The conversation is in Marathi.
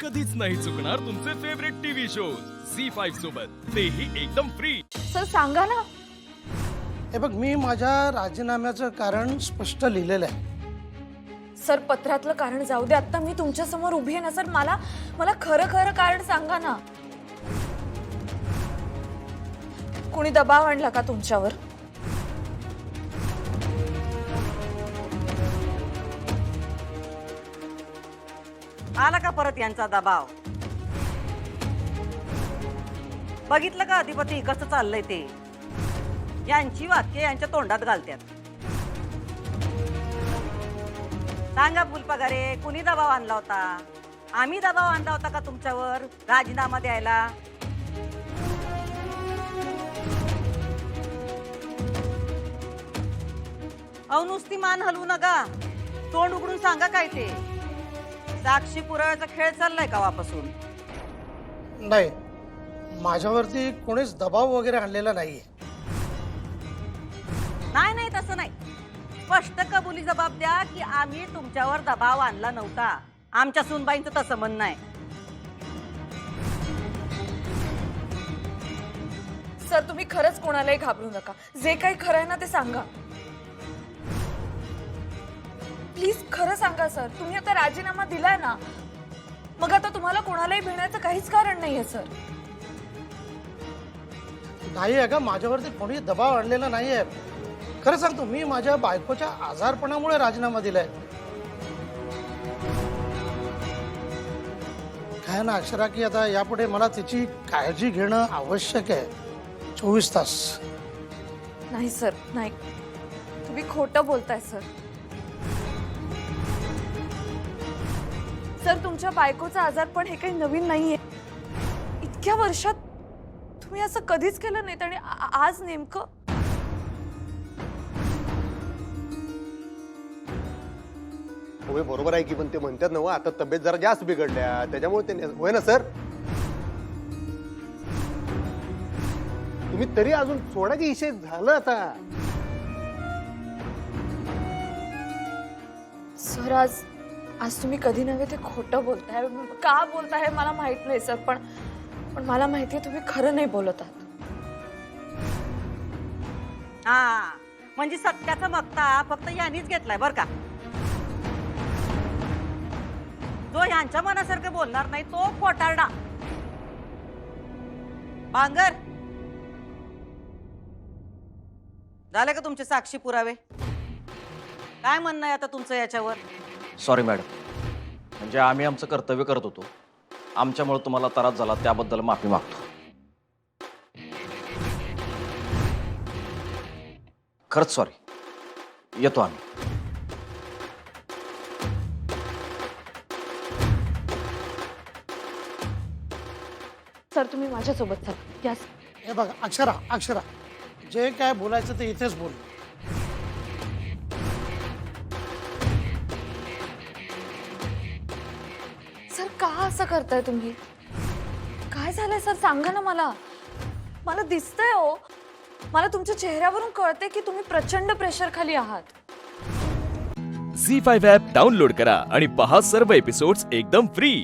कधीच नाही चुकणार तुमचे फेवरेट टीव्ही शोज झी5 सोबत, तेही एकदम फ्री। सर सांगा ना। हे बघ, मी माझ्या राजीनाम्याचं कारण स्पष्ट लिहिलेलं आहे। सर पत्रातलं कारण जाऊ दे, आता मी तुमच्या समोर उभी आहे ना सर, मला मला खरं खरं कारण सांगा ना। कोणी दबाव आणला का तुमच्यावर? आला का परत यांचा दबाव? बघितलं का अधिपती कसं चाललंय ते? यांची वाक्य यांच्या तोंडात घालतात। सांगा फुलपगारे, कुणी दबाव आणला होता? आम्ही दबाव आणला होता का तुमच्यावर राजीनामा द्यायला? अहो नुसती मान हलवू नका, तोंड उघडून सांगा काय ते। साक्षी पुराव्याचा खेळ चाललाय का वापासून? नाही, माझ्यावरती कोणीच दबाव वगैरे आणलेला नाहीये। नाही नाही तसं नाही, स्पष्ट कबुली जबाब द्या की आम्ही तुमच्यावर दबाव आणला नव्हता। आमच्या सुनबाईंचं तसं म्हणणं आहे। सर तुम्ही खरंच कोणालाही घाबरू नका, जे काही खरं आहे ना ते सांगा। प्लीज खरं सांगा सर, तुम्ही आता राजीनामा दिलाय ना, मग आता तुम्हाला कोणालाही भेटण्याचं काहीच कारण नाहीये सर। नाही आहे का, माझ्यावरती कोणी दबाव आणलेला नाहीये। खरं सांगतो, मी माझ्या बायकोच्या आजारपणामुळे राजीनामा दिलाय। काय ना अक्षरा, की आता यापुढे मला तिची काळजी घेणं आवश्यक आहे, 24 तास। नाही सर नाही, तुम्ही खोटं बोलताय सर। सर तुमच्या बायकोचा आजारपण हे काही नवीन नाहीये, इतक्या वर्षात तुम्ही असं कधीच केलं नाही आणि आज नेमकं? होय बरोबर आहे की, पण ते म्हणतात ना आता तब्येत जरा जास्त बिघडल्या त्याच्यामुळे ते होय ना सर। तुम्ही तरी अजून सोडायची इशे झालं आता। सर आज तुम्ही कधी नव्हे ते खोटं बोलताय। का बोलताय मला माहित नाही सर, पण मला माहितीये तुम्ही खरं नाही बोलत आहात। हा म्हणजे सत्याचा मक्ता फक्त यांनीच घेतलाय बर का। जो यांच्या मनासारखं बोलणार नाही तो खोटारडा। बांगर झाले का तुमचे साक्षी पुरावे? काय म्हणणं आहे आता तुमचं याच्यावर? सॉरी मॅडम, म्हणजे आम्ही आमचं कर्तव्य करत होतो, आमच्यामुळे तुम्हाला त्रास झाला त्याबद्दल माफी मागतो। खरंच सॉरी, येतो आम्ही। सर तुम्ही माझ्यासोबत चला। यस हे बघ अक्षरा, जे काय बोलायचं ते इथेच बोल। सर का असं करताय तुम्ही? काय झालंय सर सांगा ना मला, मला दिसतंय हो, मला तुमच्या चेहऱ्यावरून कळतंय की तुम्ही प्रचंड प्रेशर खाली आहात। झी5 ॲप डाउनलोड करा आणि पहा सर्व एपिसोड्स एकदम फ्री।